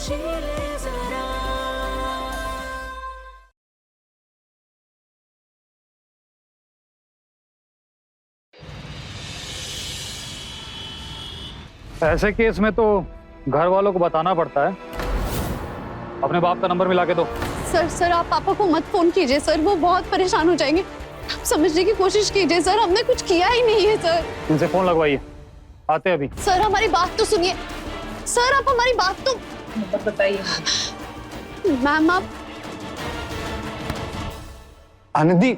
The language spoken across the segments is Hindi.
ऐसे केस में तो घर वालों को बताना पड़ता है। अपने बाप का नंबर मिला के दो। सर आप पापा को मत फोन कीजिए सर, वो बहुत परेशान हो जाएंगे। आप समझने की कोशिश कीजिए सर, हमने कुछ किया ही नहीं है सर। इनसे फोन लगवाइए, आते अभी। सर हमारी बात तो सुनिए, सर आप हमारी बात तो बताइए। मैम आप आनंदी,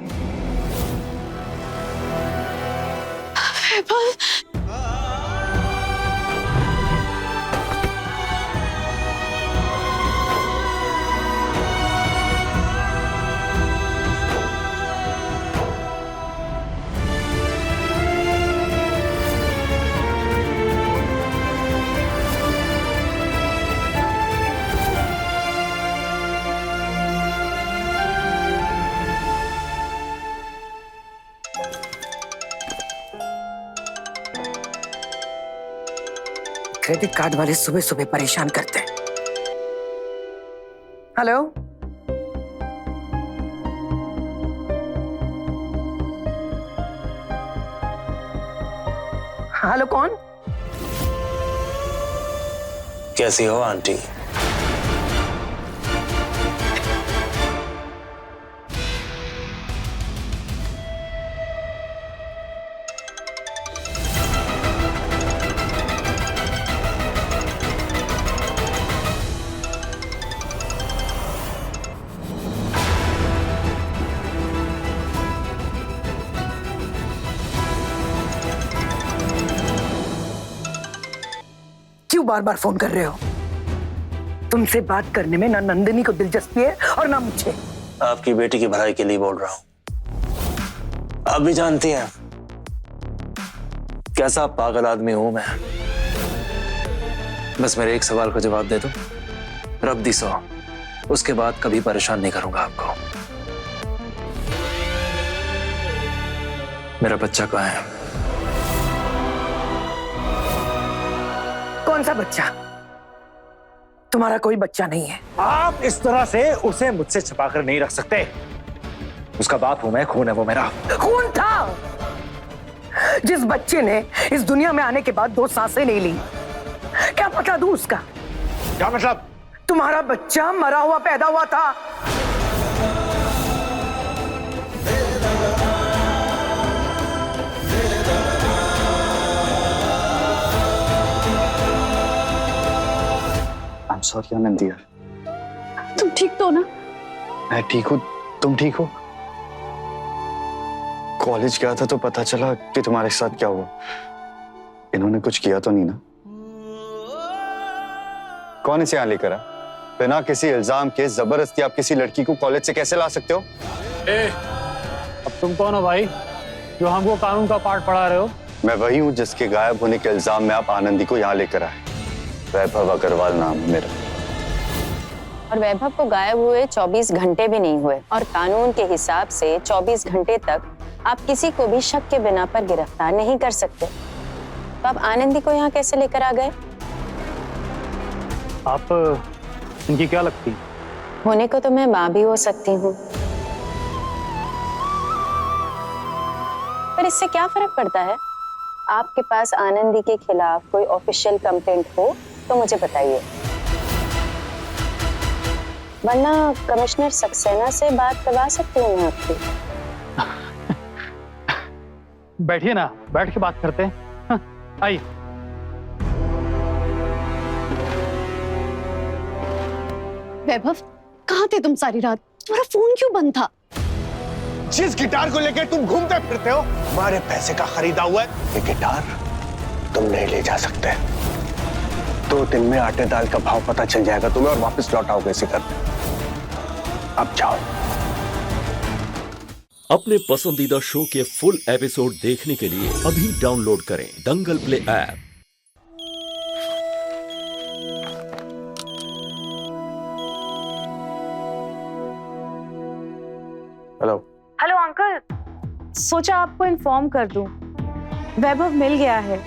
क्रेडिट कार्ड वाले सुबह सुबह परेशान करते हैं। हेलो, हेलो कौन? कैसी हो आंटी? क्यों बार बार फोन कर रहे हो? तुमसे बात करने में ना नंदिनी को दिलचस्पी है और ना मुझे। आपकी बेटी की भलाई के लिए बोल रहा हूं। आप भी जानती हैं कैसा पागल आदमी हूं मैं। बस मेरे एक सवाल का जवाब दे दो, रब दी 100, उसके बाद कभी परेशान नहीं करूंगा आपको। मेरा बच्चा कहाँ है? कौन सा बच्चा? तुम्हारा कोई बच्चा नहीं है। आप इस तरह से उसे मुझसे छिपाकर नहीं रख सकते। उसका बाप हूं मैं, खून है वो मेरा। खून था जिस बच्चे ने इस दुनिया में आने के बाद 2 सांसें नहीं ली। क्या पता दूं उसका? क्या मतलब? तुम्हारा बच्चा मरा हुआ पैदा हुआ था। सॉरी आनंदी, तुम ठीक तो ना? मैं ठीक हूँ, तुम ठीक हो? कॉलेज गया था तो पता चला कि तुम्हारे साथ क्या हुआ। इन्होंने कुछ किया तो नहीं ना? कौन इसे यहाँ लेकर आया? बिना किसी इल्जाम के जबरदस्ती आप किसी लड़की को कॉलेज से कैसे ला सकते हो? अब तुम कौन हो भाई जो हमको कानून का पाठ पढ़ा रहे हो? मैं वही हूँ जिसके गायब होने के इल्जाम में आप आनंदी को यहाँ लेकर आए। वैभव अग्रवाल नाम है मेरा। और वैभव को गायब हुए 24 घंटे भी नहीं हुए, और कानून के हिसाब से 24 घंटे तक आप किसी को भी शक के बिना पर गिरफ्तार नहीं कर सकते। तो आप आनंदी को यहाँ कैसे लेकर आ गए? आप इनकी क्या लगती? होने को तो मैं माँ भी हो सकती हूँ, पर इससे क्या फर्क पड़ता है? आपके पास आनंदी के खिलाफ कोई ऑफिशियल कंप्लेंट हो तो मुझे बताइए, वरना कमिश्नर सक्सेना से बात करवा सकती हूँ मैं आपकी। बैठिए ना, बैठ के बात करते हैं। आइए। वैभव कहाँ थे तुम सारी रात? तुम्हारा फोन क्यों बंद था? जिस गिटार को लेकर तुम घूमते फिरते हो, हमारे पैसे का खरीदा हुआ है। ये गिटार तुम नहीं ले जा सकते। 2 दिन में आटे दाल का भाव पता चल जाएगा तुम्हें और वापस लौटाओगे इसे घर। अब जाओ। अपने पसंदीदा शो के फुल एपिसोड देखने के लिए अभी डाउनलोड करें Dangal play app. Hello. Hello uncle, सोचा आपको इन्फॉर्म कर दूं, वैभव मिल गया है।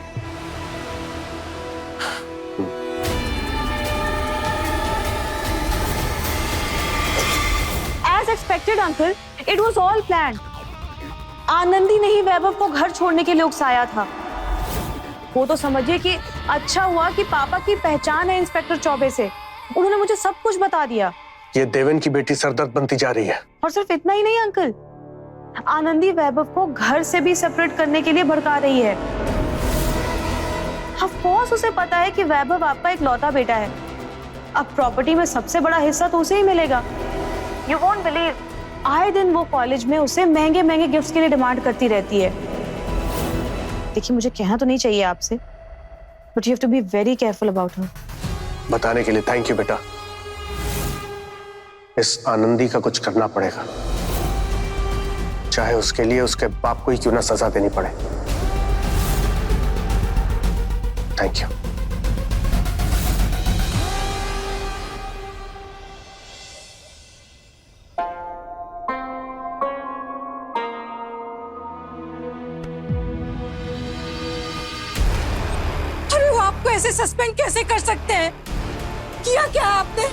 Unexpected uncle, it was all planned. Anandi ने ही वैभव को घर छोड़ने के लिए उकसाया था। वो तो समझिए कि अच्छा हुआ कि पापा की पहचान है इंस्पेक्टर चौबे से, उन्होंने मुझे सब कुछ बता दिया। ये देवन की बेटी सरदर्द बनती जा रही है। और सिर्फ इतना ही नहीं अंकल, आनंदी वैभव को घर से भी सेपरेट करने के लिए भड़का रही है। ऑफ कोर्स उसे पता है कि वैभव आपका इकलौता बेटा है, अब प्रॉपर्टी में सबसे बड़ा हिस्सा तो उसे ही मिलेगा। यू वोंट बिलीव, आए दिन वो कॉलेज में उसे महंगे महंगे गिफ्ट्स के लिए डिमांड करती रहती है। देखिए मुझे कहना तो नहीं चाहिए आपसे, but you have to be very careful about her. बताने के लिए थैंक यू बेटा। इस आनंदी का कुछ करना पड़ेगा, चाहे उसके लिए उसके बाप को ही क्यों ना सजा देनी पड़े। Thank you. अरे वो आपको ऐसे सस्पेंड कैसे कर सकते हैं? किया क्या आपने?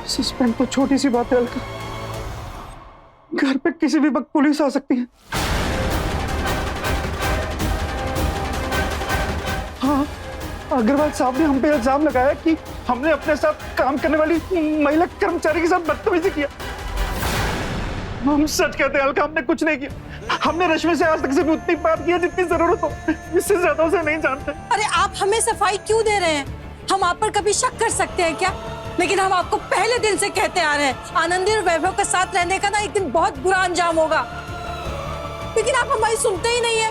सस्पेंड तो छोटी सी बात है अलका, घर पे किसी भी वक्त पुलिस आ सकती है। हाँ, अग्रवाल साहब ने हम पे इल्जाम लगाया कि हमने अपने साथ काम करने वाली महिला कर्मचारी के साथ बदतमीजी किया। हम सच कहते हैं अलका, हमने कुछ नहीं किया। हमने रश्मि से आज तक सिर्फ उतनी बात की है जितनी जरूरत हो, इससे ज्यादा उसे नहीं जानते। अरे आप हमें सफाई क्यों दे रहे हैं? हम आप पर कभी शक कर सकते हैं क्या? लेकिन हम आपको पहले दिन से कहते आ रहे हैं, आनंदी और वैभव के साथ रहने का ना एक दिन बहुत बुरा अंजाम होगा, लेकिन आप हमारी सुनते ही नहीं है।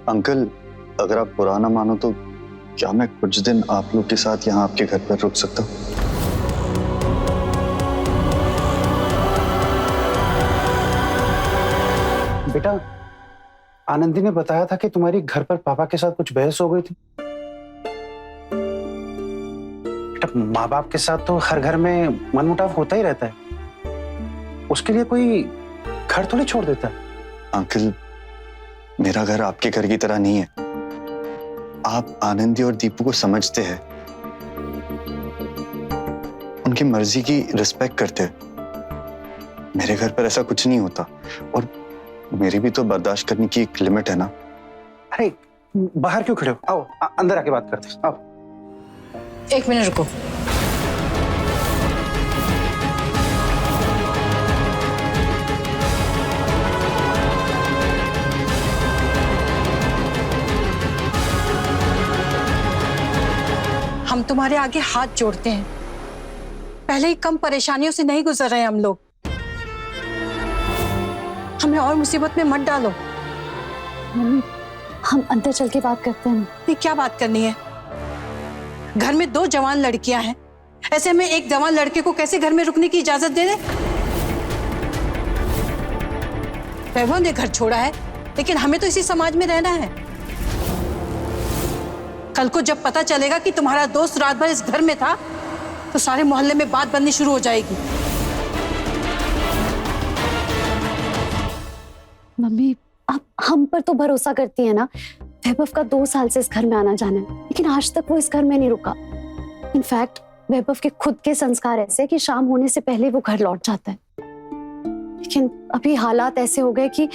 अंकल, अगर आप पुराना मानो तो क्या मैं कुछ दिन आप लोग के साथ यहाँ आपके घर पर रुक सकता हूँ? बेटा, आनंदी ने बताया था कि तुम्हारी घर पर पापा के साथ कुछ बहस हो गई थी। बेटा, माँ बाप के साथ तो हर घर में मनमुटाव होता ही रहता है, उसके लिए कोई घर थोड़ी छोड़ देता है। अंकल, मेरा घर आपके घर की तरह नहीं है। आप आनंदी और दीपू को समझते हैं, उनकी मर्जी की रिस्पेक्ट करते हैं। मेरे घर पर ऐसा कुछ नहीं होता, और मेरी भी तो बर्दाश्त करने की एक लिमिट है ना। अरे बाहर क्यों खड़े हो? आओ अंदर आके बात करते हैं। आओ। एक मिनट रुको। हम तुम्हारे आगे हाथ जोड़ते हैं, पहले ही कम परेशानियों से नहीं गुजर रहे हम लोग, हमें और मुसीबत में मत डालो। मम्मी, हम अंदर चल के बात करते हैं। ये क्या बात करनी है? घर में 2 जवान लड़कियां हैं, ऐसे में एक जवान लड़के को कैसे घर में रुकने की इजाजत दे दे? वैभव ने घर छोड़ा है, लेकिन हमें तो इसी समाज में रहना है। कल को जब पता चलेगा कि तुम्हारा दोस्त रात भर इस घर में था, तो सारे मोहल्ले में बात बननी शुरू हो जाएगी। मम्मी, आप हम पर तो भरोसा करती है ना। वैभव का 2 साल से इस घर में आना जाना है, लेकिन आज तक वो इस घर में नहीं रुका। इनफैक्ट वैभव के खुद के संस्कार ऐसे हैं कि शाम होने से पहले वो घर लौट जाता है। लेकिन अभी हालात ऐसे हो गए कि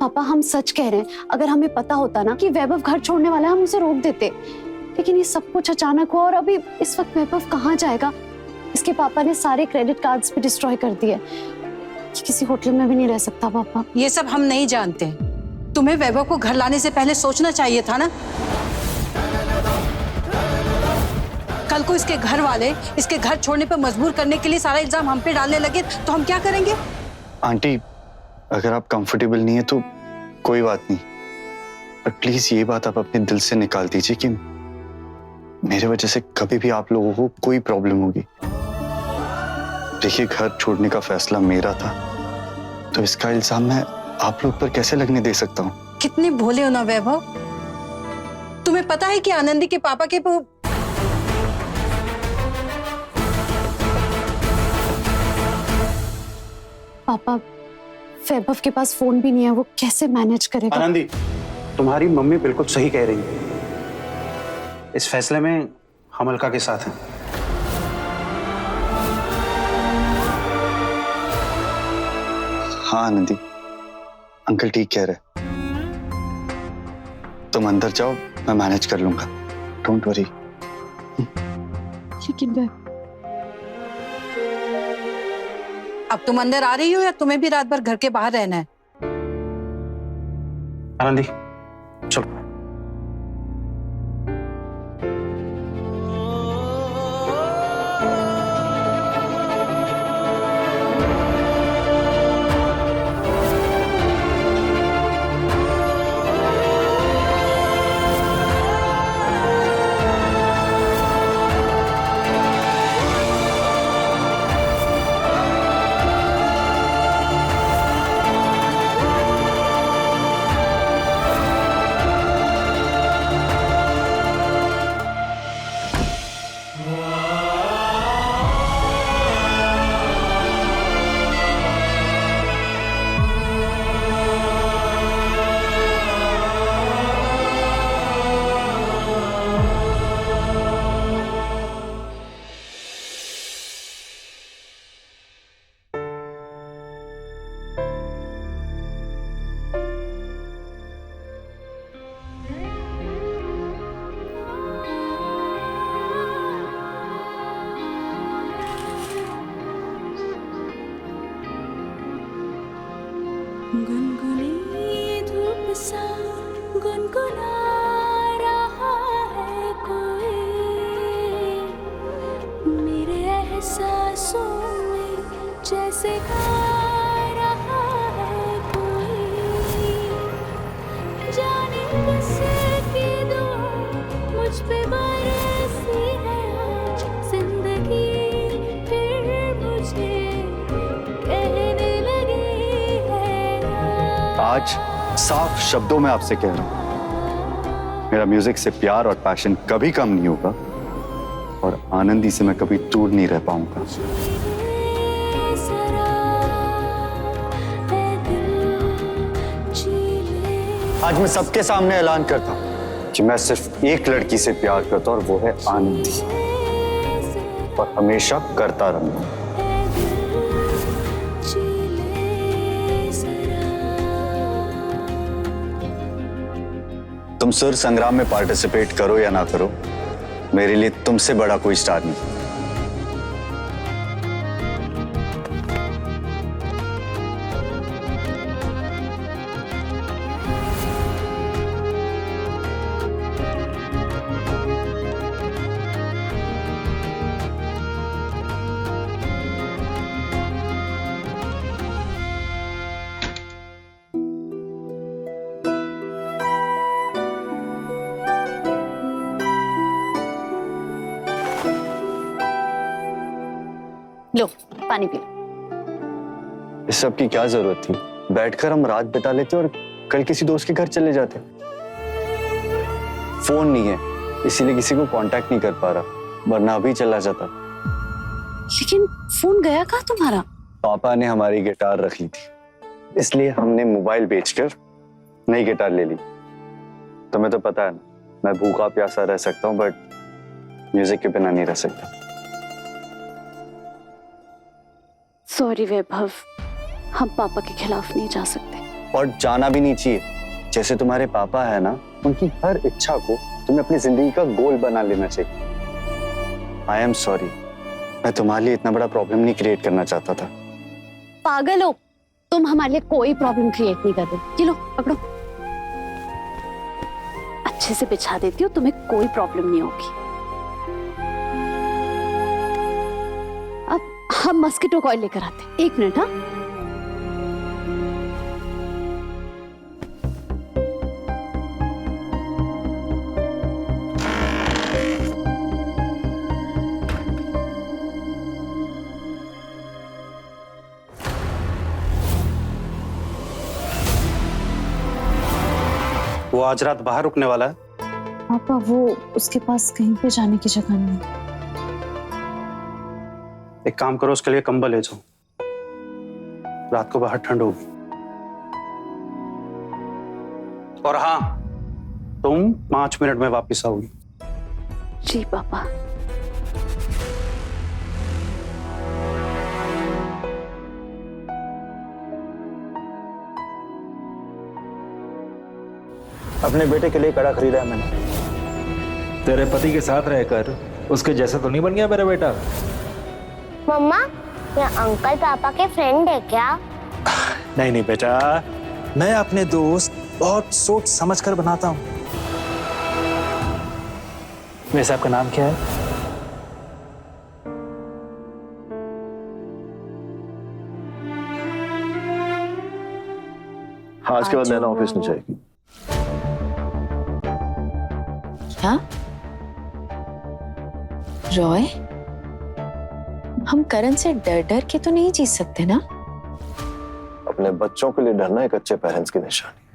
पापा, हम सच कह रहे हैं, अगर हमें पता होता ना कि वैभव घर छोड़ने वाला है, हम उसे रोक देते। लेकिन ये सब कुछ अचानक हुआ, और अभी इस वक्त वैभव कहाँ जाएगा? इसके पापा ने सारे क्रेडिट कार्ड्स भी डिस्ट्रॉय कर दिए। किसी होटल में भी नहीं रह सकता पापा। ये सब हम नहीं जानते, तुम्हें वैभव को घर लाने से पहले सोचना चाहिए था ना। कल को इसके घर वाले इसके घर छोड़ने पर मजबूर करने के लिए सारा इल्जाम हम पे डालने लगे तो हम क्या करेंगे? आंटी, अगर आप कंफर्टेबल नहीं है तो कोई बात नहीं, पर प्लीज ये बात आप अपने दिल से निकाल दीजिए कि मेरे वजह से कभी भी आप लोगों को कोई प्रॉब्लम होगी। देखिए, घर छोड़ने का फैसला मेरा था, तो इसका इल्जाम मैं आप लोग पर कैसे लगने दे सकता हूँ? कितने भोले हो ना वैभव। तुम्हें पता है कि आनंदी के पापा के पापा, वैभव के पास फोन भी नहीं है, वो कैसे मैनेज करेगा? आनंदी, तुम्हारी मम्मी बिल्कुल सही कह रही है। इस फैसले में हम अलका के साथ हैं। हाँ आनंदी, अंकल ठीक कह रहे। तुम अंदर जाओ, मैं मैनेज कर लूंगा, डोंट वरी। लेकिन अब तुम अंदर आ रही हो या तुम्हें भी रात भर घर के बाहर रहना है? आनंदी चलो। गुनगुनी धूप सा गुनगुना रहा है कोई, मेरे एहसासों में जैसे गा रहा है कोई, जाने किसकी दुआ मुझ पे बरसी है आज, जिंदगी फिर मुझे कहने आज साफ शब्दों में आपसे कह रहा हूं, मेरा म्यूजिक से प्यार और पैशन कभी कम नहीं होगा और आनंदी से मैं कभी दूर नहीं रह पाऊंगा। आज मैं सबके सामने ऐलान करता हूं कि मैं सिर्फ एक लड़की से प्यार करता हूं और वो है आनंदी, और हमेशा करता रहूंगा। तुम सुर संग्राम में पार्टिसिपेट करो या ना करो, मेरे लिए तुमसे बड़ा कोई स्टार नहीं। लो पानी पी लो। इस सब की क्या जरूरत थी? बैठकर हम रात बिता लेते और कल किसी दोस्त के घर चले जाते। फोन नहीं है इसीलिए किसी को कांटेक्ट नहीं कर पा रहा, वरना अभी चला जाता। लेकिन फोन गया कहाँ तुम्हारा? पापा ने हमारी गिटार रख ली थी, इसलिए हमने मोबाइल बेचकर नई गिटार ले ली। तुम्हें तो पता है ना, मैं भूखा प्यासा रह सकता हूँ बट म्यूजिक के बिना नहीं रह सकता। सॉरी वैभव, हम पापा के खिलाफ नहीं जा सकते। और जाना भी नहीं चाहिए। जैसे तुम्हारे पापा है ना, उनकी हर इच्छा को तुम्हें अपनी जिंदगी का गोल बना लेना चाहिए। आई एम सॉरी, मैं तुम्हारे लिए इतना बड़ा प्रॉब्लम नहीं क्रिएट करना चाहता था। पागल हो तुम, हमारे लिए कोई प्रॉब्लम क्रिएट नहीं कर रहे। ये लो पकड़ो, अच्छे से बिछा देती हूँ, तुम्हें कोई प्रॉब्लम नहीं होगी। अब हम मस्कीटो कॉइल लेकर आते हैं। 1 मिनट। हाँ वो आज रात बाहर रुकने वाला है। पापा वो उसके पास कहीं पे जाने की जगह नहीं। एक काम करो, उसके लिए कंबल ले जाओ, रात को बाहर ठंड होगी। और हाँ, तुम 5 मिनट में वापस आओगी। जी पापा। अपने बेटे के लिए कड़ा खरीदा है मैंने। तेरे पति के साथ रहकर उसके जैसा तो नहीं बन गया मेरा बेटा? मम्मा, ये अंकल पापा के फ्रेंड है क्या? नहीं नहीं बेटा, मैं अपने दोस्त बहुत सोच समझ कर बनाता हूँ। वैसे आपका नाम क्या है? आज के बाद नैना ऑफिस नहीं जाएगी। क्या? रॉय, हम करण से डर डर के तो नहीं जी सकते ना? अपने बच्चों के लिए डरना एक अच्छे पेरेंट्स की निशानी है।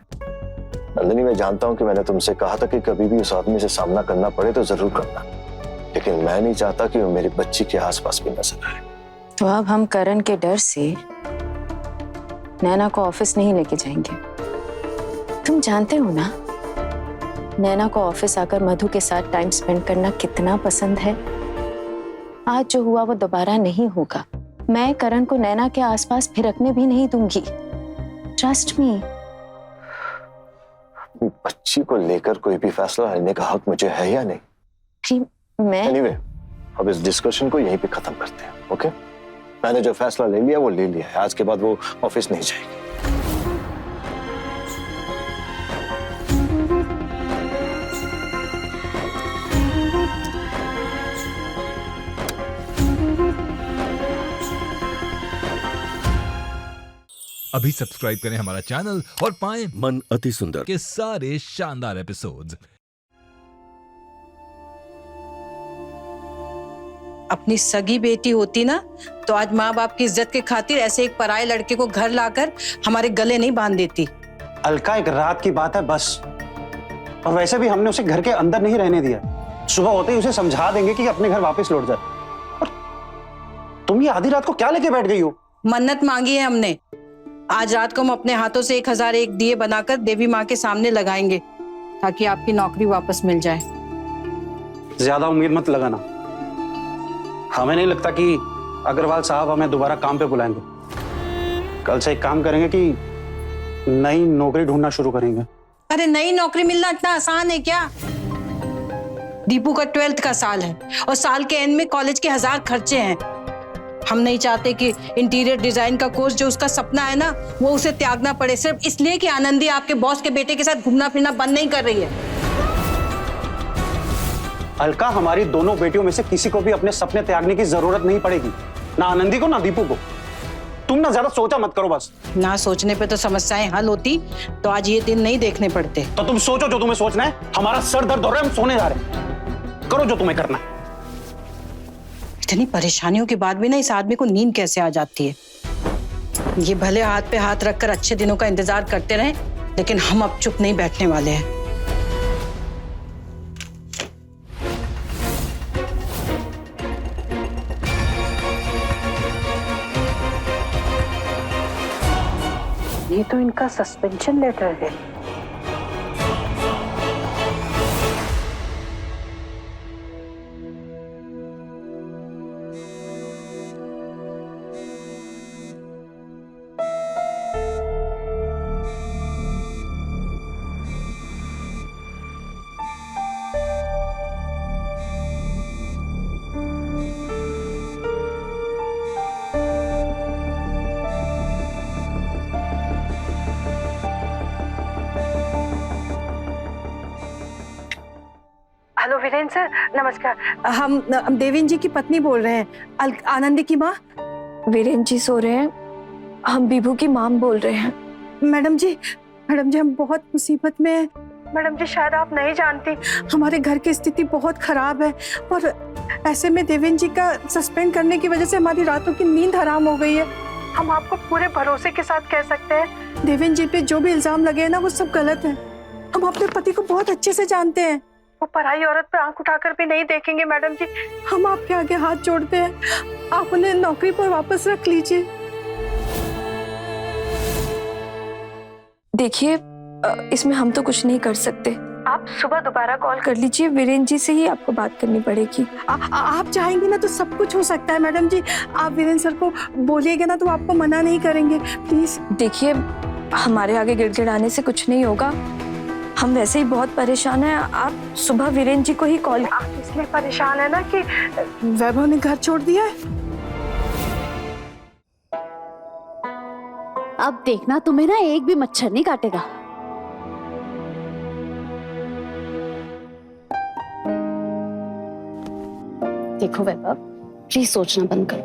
नंदिनी, मैं जानता हूं कि मैंने तुमसे कहा था कि कभी भी उस आदमी से सामना करना पड़े तो जरूर करना, लेकिन मैं नहीं चाहता कि वो मेरी बच्ची के आसपास भी नजर आए। तो अब हम करण के डर से नैना को ऑफिस नहीं लेके जाएंगे। तुम जानते हो ना, नैना को ऑफिस आकर मधु के साथ टाइम स्पेंड करना कितना पसंद है। आज जो हुआ वो दोबारा नहीं होगा। मैं करण को नैना के आसपास फिरकने भी नहीं दूंगी। Trust me. बच्ची को लेकर कोई भी फैसला लेने का हक मुझे है या नहीं? मैं एनीवे, अब इस डिस्कशन को यहीं पे खत्म करते हैं, ओके? मैंने जो फैसला ले लिया वो ले लिया है। आज के बाद वो ऑफिस नहीं जाएगी। अभी सब्सक्राइब करें हमारा चैनल और पाएं मन अति सुंदर के सारे शानदार एपिसोड्स। अपनी सगी बेटी होती ना तो आज माँ बाप की इज्जत के खातिर ऐसे एक पराये लड़के को घर लाकर हमारे गले नहीं बांध देती। अलका, एक रात की बात है बस। और वैसे भी हमने उसे घर के अंदर नहीं रहने दिया। सुबह होते ही उसे समझा देंगे कि अपने घर वापस लौट जाए। और तुम ये आधी रात को क्या लेके बैठ गई हो? मन्नत मांगी है हमने। आज रात को हम अपने हाथों से 1001 दिए बनाकर देवी माँ के सामने लगाएंगे ताकि आपकी नौकरी वापस मिल जाए। ज्यादा उम्मीद मत लगाना। हमें नहीं लगता कि अग्रवाल साहब हमें दोबारा काम पे बुलाएंगे। कल से एक काम करेंगे कि नई नौकरी ढूंढना शुरू करेंगे। अरे नई नौकरी मिलना इतना आसान है क्या? दीपू का 12th का साल है और साल के एंड में कॉलेज के 1000 खर्चे हैं। हम नहीं चाहते कि इंटीरियर डिजाइन का कोर्स जो उसका सपना है ना, वो उसे त्यागना पड़े सिर्फ इसलिए कि आनंदी आपके बॉस के बेटे के साथ घूमना फिरना बंद नहीं कर रही है। अलका, हमारी दोनों बेटियों में से किसी को भी अपने सपने त्यागने की जरूरत नहीं पड़ेगी, ना आनंदी को ना दीपू को। तुम ना ज्यादा सोचा मत करो बस। ना सोचने पे तो समस्याएं हल होती तो आज ये दिन नहीं देखने पड़ते। तो तुम सोचो जो तुम्हें सोचना है। हमारा सर दर्द हो रहा है, हम सोने जा रहे हैं। करो जो तुम्हें करना है। इतनी परेशानियों के बाद भी ना इस आदमी को नींद कैसे आ जाती है? ये भले हाथ पे हाथ रखकर अच्छे दिनों का इंतजार करते रहे, लेकिन हम अब चुप नहीं बैठने वाले हैं। ये तो इनका सस्पेंशन लेटर है। हेलो वीरेंद्र सर, नमस्कार। हम देवेंद्र जी की पत्नी बोल रहे हैं, आनंदी की माँ। वीरेंद्र जी सो रहे हैं, हम बीबू की माम बोल रहे हैं। मैडम जी हम बहुत मुसीबत में हैं। मैडम जी, शायद आप नहीं जानती, हमारे घर की स्थिति बहुत खराब है और ऐसे में देवेंद्र जी का सस्पेंड करने की वजह से हमारी रातों की नींद हराम हो गई है। हम आपको पूरे भरोसे के साथ कह सकते हैं, देवेंद्र जी पे जो भी इल्जाम लगे हैं ना, वो सब गलत है। हम अपने पति को बहुत अच्छे से जानते हैं। वो पराई औरत पे आंख उठाकर भी नहीं देखेंगे मैडम जी। हम आपके आगे हाथ जोड़ते हैं, आप उन्हें नौकरी पर वापस रख लीजिए। देखिए, इसमें हम तो कुछ नहीं कर सकते। आप सुबह दोबारा कॉल कर लीजिए, वीरेंद्र जी से ही आपको बात करनी पड़ेगी। आप चाहेंगे ना तो सब कुछ हो सकता है मैडम जी। आप वीरेंद्र सर को बोलिएगा ना तो आपको मना नहीं करेंगे, प्लीज। देखिए, हमारे आगे गिड़गिड़ाने से कुछ नहीं होगा, हम वैसे ही बहुत परेशान हैं। आप सुबह वीरेंद्र जी को ही कॉल। आप इसलिए परेशान है ना कि वैभव ने घर छोड़ दिया है। अब देखना, तुम्हें ना एक भी मच्छर नहीं काटेगा। देखो वैभव, प्लीज सोचना बंद करो।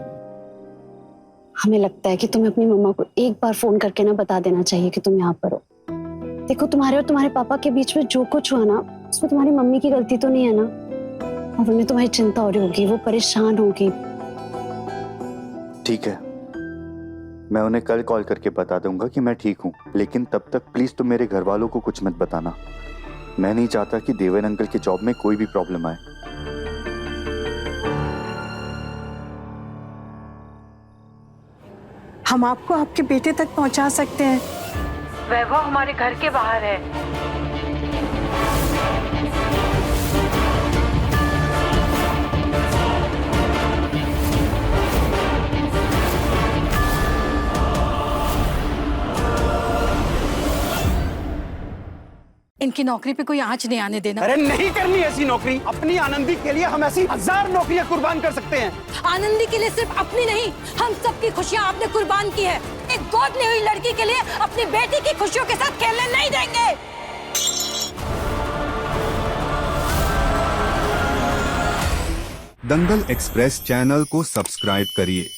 हमें लगता है कि तुम्हें अपनी मम्मा को एक बार फोन करके ना बता देना चाहिए कि तुम यहाँ पर हो। देखो, तुम्हारे और तुम्हारे पापा के बीच में जो कुछ हुआ ना, उसमें तुम्हारी मम्मी की गलती तो नहीं है ना। और उन्हें तुम्हारी चिंता हो रही होगी, वो परेशान होगी। ठीक है, मैं उन्हें कल कॉल करके बता दूंगा कि मैं ठीक हूँ, लेकिन तब तक प्लीज तुम मेरे घर वालों को कुछ मत बताना। मैं नहीं चाहता कि देवेन अंकल के जॉब में कोई भी प्रॉब्लम आए। हम आपको आपके बेटे तक पहुंचा सकते हैं। वैभव हमारे घर के बाहर है। इनकी नौकरी पे कोई आंच नहीं आने देना। अरे नहीं करनी ऐसी नौकरी। अपनी आनंदी के लिए हम ऐसी 1000 नौकरियां कुर्बान कर सकते हैं। आनंदी के लिए सिर्फ अपनी नहीं, हम सबकी खुशियां आपने कुर्बान की है। एक गोद ली हुई लड़की के लिए अपनी बेटी की खुशियों के साथ खेलने नहीं देंगे। दंगल एक्सप्रेस चैनल को सब्सक्राइब करिए